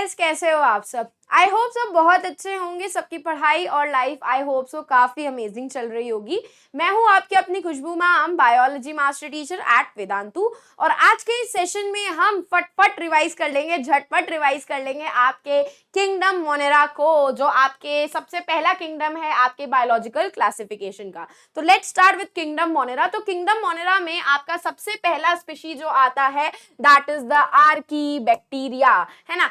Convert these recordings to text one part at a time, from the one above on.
Guys, कैसे हो आप सब? आई होप सब बहुत अच्छे होंगे। सबकी पढ़ाई और लाइफ आई होप सो काफी अमेजिंग चल रही होगी। मैं हूं आपकी अपनी Khushboo ma'am, biology master teacher at Vedantu. और आज के इस सेशन में हम फटफट रिवाइज कर लेंगे, झटपट रिवाइज कर लेंगे आपके किंगडम मोनेरा को, जो आपके सबसे पहला किंगडम है आपके बायोलॉजिकल क्लासिफिकेशन का। तो let's start with kingdom Monera. तो किंगडम मोनेरा में आपका सबसे पहला स्पीशीज जो आता है that is the Archie bacteria, है ना।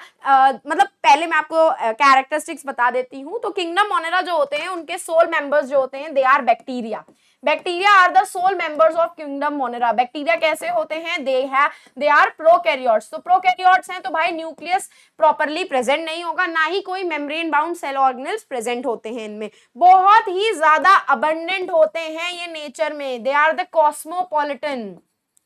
मतलब पहले मैं आपको कैरेक्टरिस्टिक्स बता देती हूँ। तो किंगडम मोनेरा जो होते हैं उनके सोल मेंबर्स जो होते हैं they are bacteria. Bacteria are the sole members of kingdom Monera. Bacteria कैसे होते हैं? They are prokaryotes. तो प्रोकैरियोट्स हैं तो भाई न्यूक्लियस प्रॉपरली प्रेजेंट नहीं होगा, ना ही कोई membrane bound cell organelles present होते हैं इनमें। बहुत ही ज्यादा अबंडेंट होते हैं ये नेचर में। They are the cosmopolitan.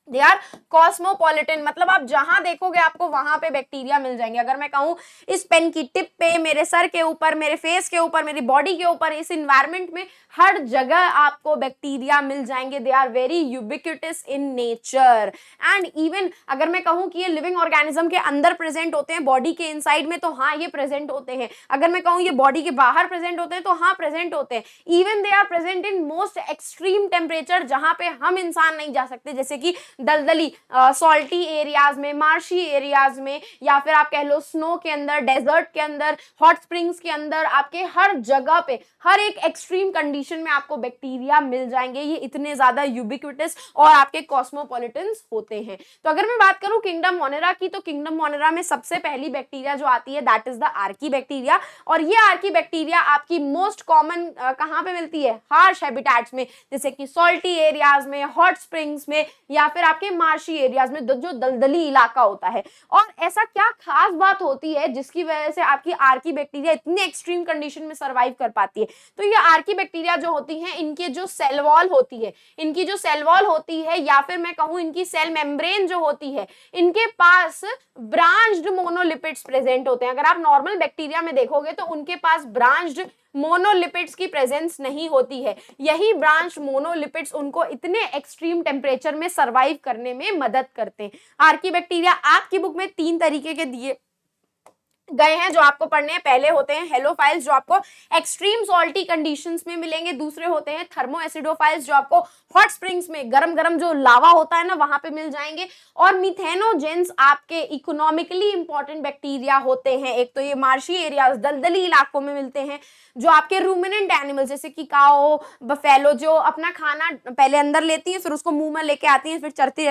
They are cosmopolitan, मतलब आप जहां देखोगे आपको वहां पे बैक्टीरिया मिल जाएंगे। अगर मैं कहूं इस पेन की टिप पे, मेरे सर के ऊपर, मेरे फेस के ऊपर, मेरी बॉडी के ऊपर, इस इन्वायरमेंट में हर जगह आपको बैक्टीरिया मिल जाएंगे। They are very ubiquitous in nature. And even अगर मैं कहूं कि ये लिविंग ऑर्गेनिज्म के अंदर प्रेजेंट होते हैं, बॉडी के इनसाइड में, तो हाँ ये प्रेजेंट होते हैं। अगर मैं कहूं ये बॉडी के बाहर प्रेजेंट होते हैं, तो हाँ प्रेजेंट होते हैं। Even they are present in most extreme temperature, जहां पे हम इंसान नहीं जा सकते, जैसे कि दलदली सॉल्टी एरियाज में, मार्शी एरियाज में, या फिर आप कह लो स्नो के अंदर, डेजर्ट के अंदर, हॉट स्प्रिंग्स के अंदर, आपके हर जगह पे, हर एक एक्सट्रीम कंडीशन में आपको बैक्टीरिया मिल जाएंगे। ये इतने ज्यादा यूबिक्विटस और आपके कॉस्मोपॉलिटन्स होते हैं। तो अगर मैं बात करूं किंगडम मोनेरा की, तो किंगडम मोनेरा में सबसे पहली बैक्टीरिया जो आती है that is the Archie bacteria. और ये आर्की बैक्टीरिया आपकी मोस्ट कॉमन कहां पे मिलती है? हार्श हैबिटेट्स में, जैसे कि सॉल्टी एरियाज में, हॉट स्प्रिंग्स में, या फिर आपके मार्शी एरियाज में, जो दलदली इलाका होता है। और ऐसा क्या खास बात होती है जिसकी वजह से आपकी आर्की बैक्टीरिया इतने एक्सट्रीम कंडीशन में सर्वाइव कर पाती है? तो ये आर्की बैक्टीरिया जो होती हैं, इनके जो सेल वॉल होती है, इनकी जो सेल वॉल होती है, या फिर मैं कहूं इनकी सेल मेम्ब्रेन जो होती है, इनके पास ब्रांच्ड मोनोलिपिड्स प्रेजेंट होते हैं। अगर आप नॉर्मल बैक्टीरिया में देखोगे तो उनके पास ब्रांच्ड मोनोलिपिड्स की प्रेजेंस नहीं होती है। यही ब्रांच मोनोलिपिड्स उनको इतने एक्सट्रीम टेम्परेचर में सरवाइव करने में मदद करते हैं। आर्की बैक्टीरिया आपकी बुक में 3 तरीके के दिए गए हैं जो आपको पढ़ने हैं। पहले होते हैं हेलोफाइल्स जो आपको एक्सट्रीम सॉल्टी कंडीशंस में मिलेंगे। दूसरे होते हैं थर्मो एसिडोफाइल्स जो आपको हॉट स्प्रिंग्स में, गरम गरम जो लावा होता है ना, वहां पे मिल जाएंगे। और मिथेनोजेंस आपके इकोनॉमिकली इंपॉर्टेंट बैक्टीरिया होते हैं। एक तो ये मार्शी एरियाज, दलदली इलाकों में मिलते हैं। जो आपके रूमिनेंट एनिमल्स जैसे कि काओ, बफेलो, जो अपना खाना पहले अंदर लेती है, फिर उसको मुंह में लेके आती है, फिर चढ़ती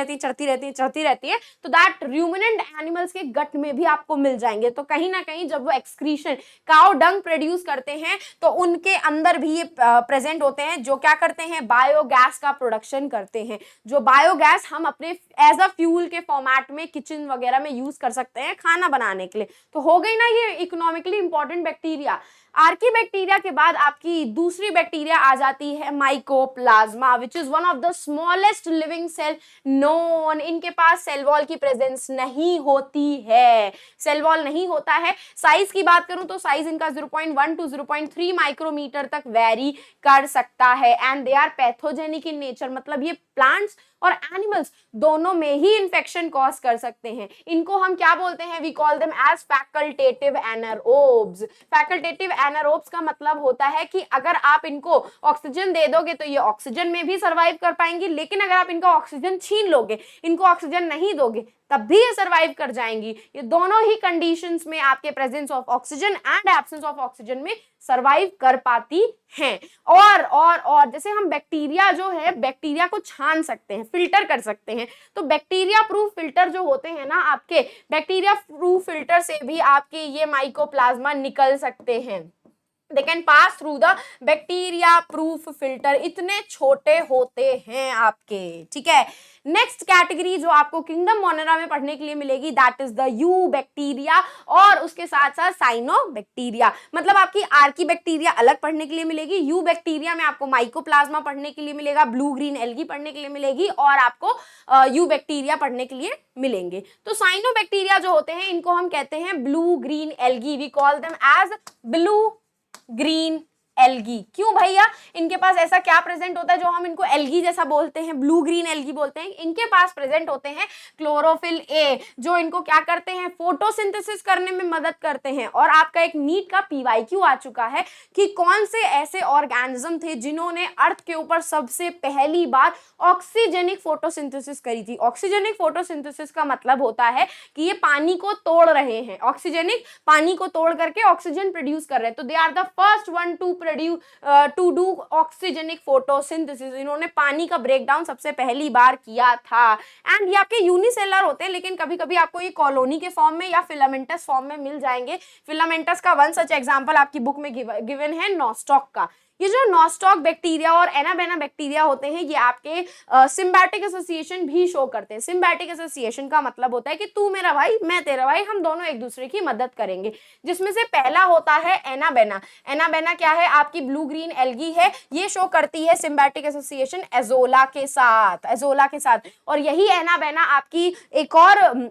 रहती है, तो दैट रूमिनेंट एनिमल्स के गट में भी आपको मिल जाएंगे। तो कहीं ना कहीं जब वो एक्सक्रीशन, काओ डंग प्रोड्यूस करते हैं, तो उनके अंदर भी ये प्रेजेंट होते हैं, जो क्या करते हैं? बायोगैस का प्रोडक्शन करते हैं। जो बायोगैस हम अपने एज अ फ्यूल के फॉर्मेट में किचन वगैरह में यूज कर सकते हैं खाना बनाने के लिए। तो हो गई ना ये economically important bacteria. Archaebacteria के बाद आपकी दूसरी बैक्टीरिया आ जाती है mycoplasma, which is one of the smallest living cell known. इनके पास सेल वॉल की प्रेजेंस नहीं होती है, सेल वॉल नहीं होता है। साइज की बात करूं तो साइज इनका 0.1 to 0.3 माइक्रोमीटर तक वेरी कर सकता है। And they are pathogenic in nature, मतलब ये प्लांट्स और एनिमल्स दोनों में ही इंफेक्शन कॉज कर सकते हैं। इनको हम क्या बोलते हैं? We call them as facultative anaerobes. Facultative anaerobes का मतलब होता है कि अगर आप इनको ऑक्सीजन दे दोगे तो ये ऑक्सीजन में भी सर्वाइव कर पाएंगी, लेकिन अगर आप इनका ऑक्सीजन छीन लोगे, इनको ऑक्सीजन नहीं दोगे, तब भी ये सर्वाइव कर जाएंगी। ये दोनों ही कंडीशंस में आपके presence of oxygen and absence of oxygen में सर्वाइव कर पाती हैं। और जैसे हम बैक्टीरिया जो है, बैक्टीरिया को छान सकते हैं, फिल्टर कर सकते हैं। तो बैक्टीरिया प्रूफ फिल्टर जो होते हैं ना आपके, बैक्टीरिया प्रूफ फिल्टर से भी आपके ये माइकोप्लाज्मा निकल सकते हैं। They can pass through the bacteria proof filter। इतने छोटे होते हैं आपके, ठीक है। नेक्स्ट कैटेगरी जो आपको किंगडम मोनेरा में पढ़ने के लिए मिलेगी that is the you bacteria, और उसके साथ साथ साइनो बैक्टीरिया। मतलब आपकी आर्की बैक्टीरिया अलग पढ़ने के लिए मिलेगी, यू बैक्टीरिया में आपको माइकोप्लाज्मा पढ़ने के लिए मिलेगा, ब्लू ग्रीन एल्गी पढ़ने के लिए मिलेगी, और आपको यू बैक्टीरिया पढ़ने के लिए मिलेंगे। तो साइनो बैक्टीरिया जो होते हैं इनको हम कहते हैं blue green algae. We call them as blue green algae. क्यों भैया, इनके पास ऐसा क्या प्रेजेंट होता है जो हम इनको एल्गी जैसा बोलते हैं, ब्लू ग्रीन एल्गी बोलते हैं? इनके पास प्रेजेंट होते हैं क्लोरोफिल ए, जो इनको क्या करते हैं, फोटोसिंथेसिस करने में मदद करते हैं। और आपका एक नीट का पीवाईक्यू आ चुका है कि कौन से ऐसे ऑर्गेनिज्म थे जिन्होंने अर्थ के ऊपर सबसे पहली बार ऑक्सीजेनिक फोटोसिंथेसिस करी थी। ऑक्सीजेनिक फोटोसिंथेसिस का मतलब होता है कि ये पानी को तोड़ रहे हैं, ऑक्सीजेनिक पानी को तोड़ करके ऑक्सीजन प्रोड्यूस कर रहे हैं। तो they are the first one to do oxygenic photosynthesis. इन्होंने पानी का ब्रेकडाउन सबसे पहली बार किया था। एंड ये आपके यूनिसेलर होते हैं, लेकिन कभी कभी आपको ये कॉलोनी के फॉर्म में या फिलामेंटस फॉर्म में मिल जाएंगे। फिलामेंटस का वन सच एग्जांपल आपकी बुक में गिवन है नॉस्टॉक का। ये जो नॉस्टॉक बैक्टीरिया और एनाबेना बैक्टीरिया होते हैं, ये आपके सिम्बायोटिक एसोसिएशन भी शो करते हैं। सिम्बायोटिक एसोसिएशन का मतलब होता है कि तू मेरा भाई मैं तेरा भाई, हम दोनों एक दूसरे की मदद करेंगे। जिसमें से पहला होता है एनाबेना। एनाबेना क्या है, आपकी ब्लू ग्रीन एल्गी है, ये शो करती है सिम्बायोटिक एसोसिएशन एजोला के साथ। और यही एनाबेना आपकी एक और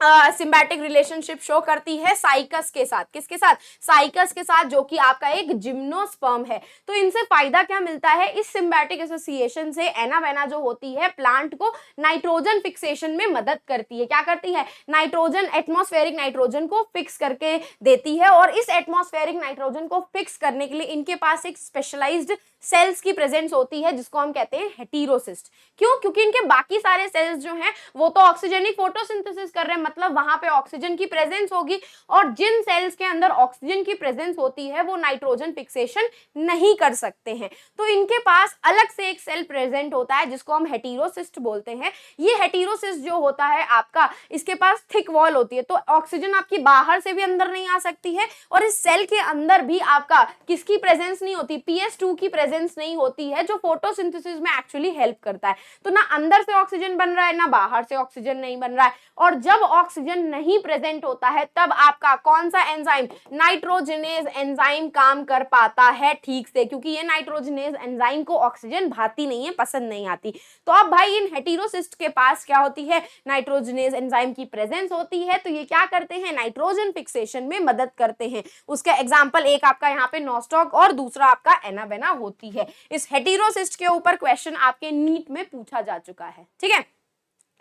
सिम्बायोटिक रिलेशनशिप शो करती है साइकस के साथ। किसके साथ? साइकस के साथ, जो कि आपका एक जिम्नोस्पर्म है। तो इनसे फायदा क्या मिलता है, इस सिम्बायोटिक एसोसिएशन से एनाबेना जो होती है प्लांट को नाइट्रोजन फिक्सेशन में मदद करती है। क्या करती है? नाइट्रोजन, एटमॉस्फेरिक नाइट्रोजन को फिक्स करके देती है। और इस एटमॉस्फेरिक नाइट्रोजन को फिक्स करने के लिए इनके पास एक स्पेशलाइज्ड सेल्स की प्रेजेंस होती है, जिसको हम कहते हैं हेटेरोसिस्ट। क्यों? क्योंकि इनके बाकी सारे सेल्स जो हैं वो तो ऑक्सीजनिक फोटोसिंथेसिस कर रहे हैं, मतलब वहां पे ऑक्सीजन की प्रेजेंस होगी। और जिन सेल्स के अंदर ऑक्सीजन की प्रेजेंस होती है वो नाइट्रोजन फिक्सेशन नहीं कर सकते हैं। तो इनके पास अलग से एक सेल प्रेजेंट होता है जिसको हम हेटेरोसिस्ट बोलते हैं। ये हेटेरोसिस्ट जो होता है आपका, इसके पास थिक वॉल होती है, तो ऑक्सीजन आपकी बाहर से भी अंदर नहीं आ सकती है। और इस सेल के अंदर भी आपका किसकी प्रेजेंस नहीं होती? PS2 की प्रेजेंस नहीं होती है, जो फोटोसिंथेसिस में एक्चुअली हेल्प करता है। तो ना अंदर से ऑक्सीजन बन रहा है, ना बाहर से ऑक्सीजन नहीं बन रहा है। और जब ऑक्सीजन नहीं प्रेजेंट होता है तब आपका कौन सा एंजाइम? नाइट्रोजनेज एंजाइम काम कर पाता है ठीक से, क्योंकि ये नाइट्रोजनेज एंजाइम को ऑक्सीजन भाती नहीं है, पसंद नहीं आती। तो अब भाई इन हेटेरोसिस्ट के पास क्या होती है? नाइट्रोजनेज एंजाइम की प्रेजेंस होती है। तो ये क्या करते हैं? नाइट्रोजन फिक्सेशन में मदद करते हैं। उसका एग्जांपल एक आपका यहाँ पे नॉस्टॉक और दूसरा आपका एनाबेना होती है। इस हेटेरोसिस्ट के ऊपर क्वेश्चन आपके नीट में पूछा जा चुका है, ठीक है।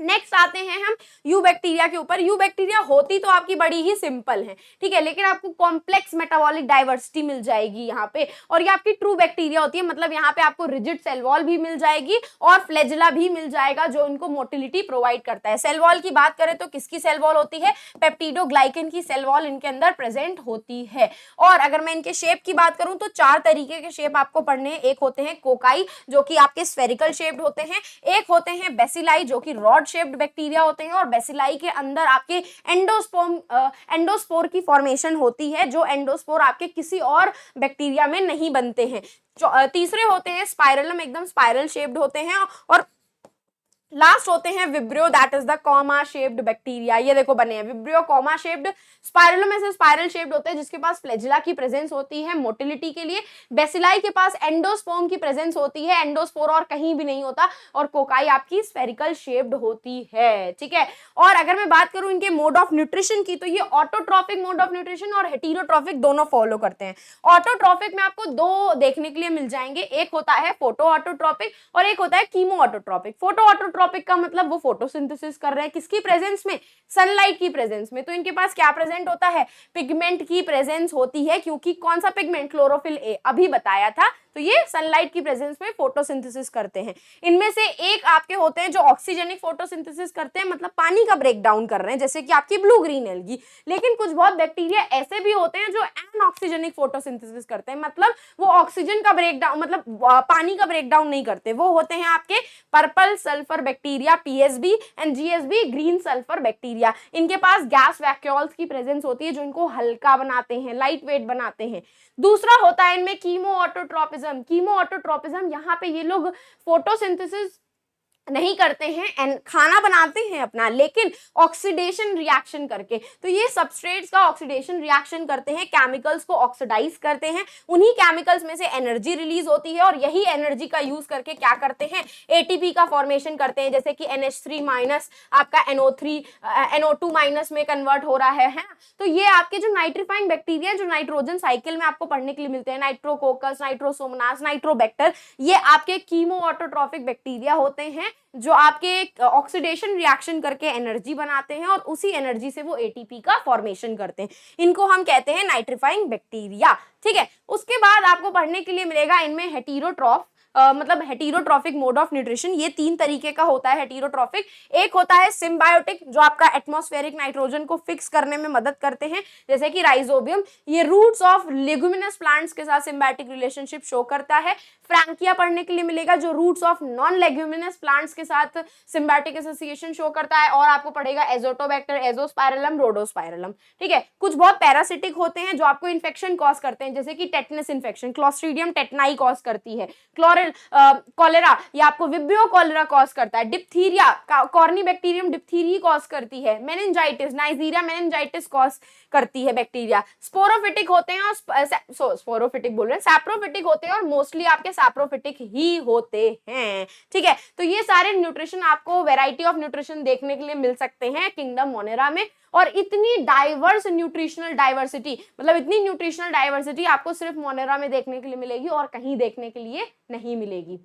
नेक्स्ट आते हैं हम यू बैक्टीरिया के ऊपर। यू बैक्टीरिया होती तो आपकी बड़ी ही सिंपल है, ठीक है, लेकिन आपको कॉम्प्लेक्स मेटाबॉलिक डाइवर्सिटी मिल जाएगी यहाँ पे। और ये आपकी ट्रू बैक्टीरिया होती है, मतलब यहाँ पे आपको रिजिड सेल वॉल भी मिल जाएगी और फ्लैजेला भी मिल जाएगा, जो इनको मोटिलिटी प्रोवाइड करता है। सेल वॉल की बात करें तो किसकी सेल वॉल होती है? पेप्टिडोग्लाइकन की सेल वॉल इनके अंदर प्रेजेंट होती है। और अगर मैं इनके शेप की बात करूं तो 4 तरीके के शेप आपको पढ़ने हैं। एक होते हैं कोकाई, जो कि आपके स्फेरिकल शेप्ड होते हैं। एक होते हैं बेसिलाई, जो कि रॉड शेप्ड बैक्टीरिया होते हैं। और बेसिलाई के अंदर आपके एंडोस्पोर की फॉर्मेशन होती है, जो एंडोस्पोर आपके किसी और बैक्टीरिया में नहीं बनते हैं। तीसरे होते हैं स्पाइरलम, एकदम स्पाइरल शेप्ड होते हैं। और लास्ट होते हैं vibrio, that is the comma shaped bacteria. ये देखो बने हैं विब्रियो कॉमा शेप्ड। स्पाइरलो में से स्पाइरल शेप्ड होते हैं, जिसके पास फ्लैजिला की प्रेजेंस होती है मोटिलिटी के लिए। बेसिलाई के पास एंडोस्पोर्म की प्रेजेंस होती है, एंडोस्पोर और कहीं भी नहीं होता। और कोकाई आपकी स्फेरिकल शेप्ड होती है, ठीक है। और अगर मैं बात करूं इनके मोड ऑफ न्यूट्रिशन की, तो ये ऑटोट्रॉफिक मोड ऑफ न्यूट्रिशन और हेटेरोट्रॉफिक दोनों फॉलो करते हैं। ऑटोट्रॉफिक में आपको 2 देखने के लिए मिल जाएंगे, एक होता है फोटो ऑटोट्रॉपिक और एक होता है कीमो ऑटोट्रॉपिक। फोटो ऑटोट्रॉपिक का मतलब वो फोटोसिंथेसिस कर रहे हैं, किसकी प्रेजेंस में? सनलाइट की प्रेजेंस में। तो इनके पास क्या प्रेजेंट होता है? पिगमेंट की प्रेजेंस होती है, क्योंकि कौन सा पिगमेंट? क्लोरोफिल ए, अभी बताया था। तो ये सनलाइट की प्रेजेंस में फोटोसिंथेसिस करते हैं। इनमें से एक आपके होते हैं जो ऑक्सीजनिक फोटोसिंथेसिस करते हैं, मतलब पानी का ब्रेक डाउन कर रहे हैं, जैसे कि आपकी ब्लू ग्रीन एल्गी। लेकिन कुछ बहुत बैक्टीरिया ऐसे भी होते हैं जो एनऑक्सीजनिक फोटोसिंथेसिस करते हैं, मतलब वो ऑक्सीजन का ब्रेक डाउन, मतलब पानी का ब्रेक डाउन नहीं करते। वो होते हैं आपके purple sulphur bacteria, PSB and GSB, green sulphur bacteria. इनके पास गैस वैक्यूल्स की प्रेजेंस होती है, जो इनको हल्का बनाते हैं, लाइट वेट बनाते हैं। दूसरा होता है इनमें कीमो ऑटोट्रॉपिज्म। कीमो ऑटोट्रॉपिज्म, यहाँ पे ये लोग फोटोसिंथेसिस नहीं करते हैं, खाना बनाते हैं अपना, लेकिन ऑक्सीडेशन रिएक्शन करके। तो ये सबस्ट्रेट्स का ऑक्सीडेशन रिएक्शन करते हैं, केमिकल्स को ऑक्सीडाइज करते हैं, उन्हीं केमिकल्स में से एनर्जी रिलीज होती है और यही एनर्जी का यूज करके क्या करते हैं, एटीपी का फॉर्मेशन करते हैं, जैसे कि NH3 माइनस आपका NO2 माइनस में कन्वर्ट हो रहा है। तो ये आपके जो नाइट्रीफाइंग बैक्टीरिया जो नाइट्रोजन साइकिल में आपको पढ़ने के लिए मिलते हैं, नाइट्रोकोकस, नाइट्रोसोमनास, नाइट्रोबैक्टर, ये आपके कीमो ऑटोट्रॉफिक बैक्टीरिया होते हैं जो आपके ऑक्सीडेशन रिएक्शन करके एनर्जी बनाते हैं और उसी एनर्जी से वो एटीपी का फॉर्मेशन करते हैं। इनको हम कहते हैं नाइट्रीफाइंग बैक्टीरिया। ठीक है, उसके बाद आपको पढ़ने के लिए मिलेगा इनमें हेटेरोट्रॉफ, मतलब हेटेरोट्रॉफिक मोड ऑफ न्यूट्रिशन। ये 3 तरीके का होता है हेटेरोट्रॉफिक। एक होता है सिम्बायोटिक, जो आपका एटमॉस्फेरिक नाइट्रोजन को फिक्स करने में मदद करते हैं, जैसे कि राइजोबियम, ये रूट्स ऑफ लेगुमिनस प्लांट्स के साथ सिम्बायोटिक रिलेशनशिप शो करता है। फ्रैंकिया पढ़ने के लिए मिलेगा, जो roots of non leguminous plants के साथ सिम्बायोटिक एसोसिएशन शो करता है। और आपको पढ़ेगा एजोटोबैक्टर, एजोस्पाइरलम, रोडोस्पाइरलम। ठीक है, कुछ बहुत पैरासिटिक होते हैं जो आपको इन्फेक्शन कॉज करते हैं, जैसे कि टेटनस इन्फेक्शन, क्लोस्ट्रीडियम टेटनाई कॉज करती है, कॉलेरा या आपको विब्रियो कॉलेरा कॉज करता है, डिप्थीरिया कॉर्नीबैक्टीरियम डिप्थीरी कॉज करती है, मेनिंजाइटिस नाइजीरिया मेनिंजाइटिस कॉज करती है बैक्टीरिया। स्पोरोफिटिक होते हैं और स्पोरोफिटिक बोल रहे हैं, सैप्रोफिटिक होते हैं और मोस्टली आपके सैप्रोफिटिक ही होते हैं। ठीक है, तो ये सारे न्यूट्रिशन आपको वैरायटी ऑफ न्यूट्रिशन देखने के लिए मिल सकते हैं किंगडम मोनेरा में। और इतनी डाइवर्स न्यूट्रिशनल डाइवर्सिटी, मतलब इतनी न्यूट्रिशनल डाइवर्सिटी आपको सिर्फ मोनेरा में देखने के लिए मिलेगी और कहीं देखने के लिए नहीं मिलेगी।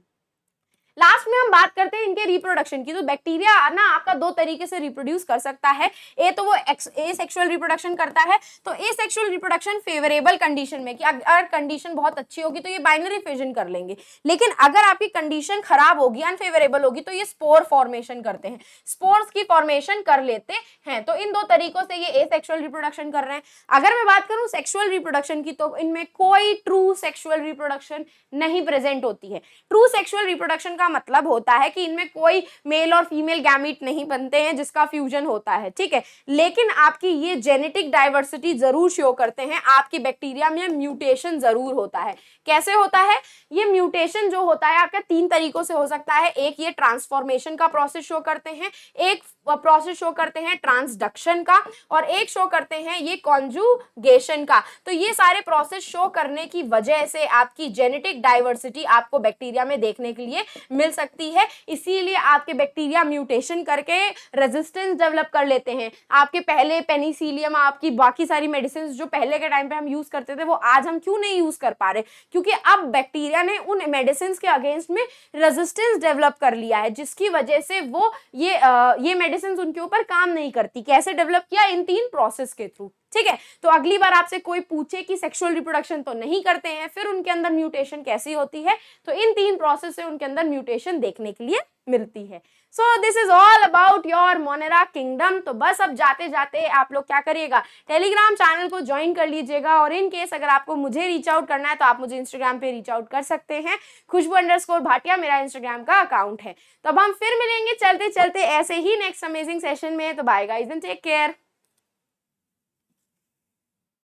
लास्ट में हम बात करते हैं इनके रिप्रोडक्शन की। तो बैक्टीरिया ना आपका 2 तरीके से रिप्रोड्यूस कर सकता है। तो वो एसेक्सुअल रिप्रोडक्शन करता है। तो एसेक्सुअल रिप्रोडक्शन फेवरेबल कंडीशन में, कि अगर कंडीशन बहुत अच्छी होगी तो ये बाइनरी फिजन कर लेंगे, लेकिन अगर आपकी कंडीशन खराब होगी, अनफेवरेबल होगी, तो ये स्पोर फॉर्मेशन करते हैं, स्पोर्स की फॉर्मेशन कर लेते हैं। तो इन 2 तरीकों से ये एसेक्सुअल रिप्रोडक्शन कर रहे हैं। अगर मैं बात करूं सेक्सुअल रिप्रोडक्शन की, तो इनमें कोई ट्रू सेक्सुअल रिप्रोडक्शन नहीं प्रेजेंट होती है। ट्रू सेक्सुअल रिप्रोडक्शन का मतलब होता है कि इनमें कोई मेल और फीमेल गैमीट नहीं बनते हैं जिसका फ्यूजन होता है। ठीक है, लेकिन आपकी ये जेनेटिक डाइवर्सिटी जरूर शो करते हैं। आपकी बैक्टीरिया में म्यूटेशन जरूर होता है। कैसे होता है ये म्यूटेशन? जो होता है आपका 3 तरीकों से हो सकता है। एक ये ट्रांसफॉर्मेशन का प्रोसेस शो करते हैं, एक प्रोसेस शो करते हैं ट्रांसडक्शन का, और एक शो करते हैं ये कॉन्जुगेशन का। तो ये सारे प्रोसेस शो करने की वजह से आपकी जेनेटिक डाइवर्सिटी आपको बैक्टीरिया में देखने के लिए मिल सकती है। इसीलिए आपके बैक्टीरिया म्यूटेशन करके रेजिस्टेंस डेवलप कर लेते हैं। आपके पहले पेनिसिलियम, आपकी बाकी सारी मेडिसिन जो पहले के टाइम पे हम यूज करते थे, वो आज हम क्यों नहीं यूज कर पा रहे? क्योंकि अब बैक्टीरिया ने उन मेडिसिन के अगेंस्ट में रेजिस्टेंस डेवलप कर लिया है, जिसकी वजह से वो ये मेडिसिन उनके ऊपर काम नहीं करती। कैसे डेवलप किया? इन 3 प्रोसेस के थ्रू। ठीक है, तो अगली बार आपसे कोई पूछे कि सेक्सुअल रिप्रोडक्शन तो नहीं करते हैं, फिर उनके अंदर म्यूटेशन कैसी होती है, तो इन 3 प्रोसेस से उनके अंदर म्यूटेशन देखने के लिए मिलती है। So this is all about your Monera kingdom. तो बस अब जाते जाते आप लोग क्या करिएगा, टेलीग्राम चैनल को ज्वाइन कर लीजिएगा। और इन केस अगर आपको मुझे रीच आउट करना है तो आप मुझे इंस्टाग्राम पे रीच आउट कर सकते हैं। खुशबू_भाटिया मेरा इंस्टाग्राम का अकाउंट है। तो अब हम फिर मिलेंगे चलते चलते ऐसे ही नेक्स्ट अमेजिंग सेशन में। तो bye guys and take care.